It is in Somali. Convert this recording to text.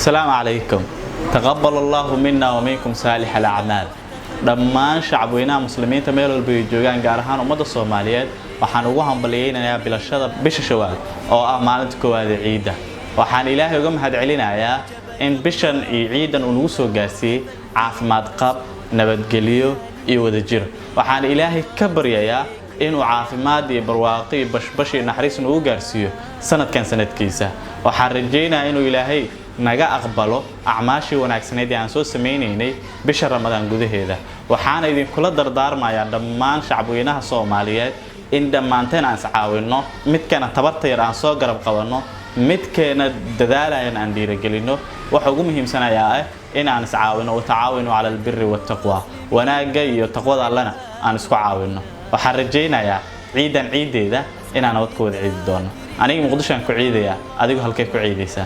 السلام عليكم تقبل الله منا ومنكم صالح الأعمال دمان شعبنا مسلمين تميل البيجوجان جارهان ومدى الصوماليات وحن وهم بليين يا بلاشة بش شوال أو أعمالت كواد عيدة وحن إلهي يقوم هاد علينا يا إن بشن عيدا ونوسو جاسي عافماد قب نبت جليو يودجير وحن إلهي كبر يا إنه عافماد برواقي بش نحرس نوجارسيو سنة كان سنة كيسة وحن رجينا إنه إلهي naga aqbalo acmaashii wanaagsaneed ee aan soo sameeynay bisha Ramadaan gudaheeda waxaan idin kula dardaarmayaa dhammaan shacabweynaha Soomaaliyeed in dhamaanteen aan iscaawino midkana tabarta yar aan soo garab qabanno midkeena dadaalayaan aan dhiirigelino waxa ugu muhiimsanayaa in aan iscaawino oo tacaawino ala albirri wattaqwa wanaaga iyo taqwada Allahna aan isku caawino waxaan rajaynayaa ciidan ciideeda in aan wad ku wada ciidi doono aniga Muqdisho aan ku ciidaya adigu halkee ku ciidaysaa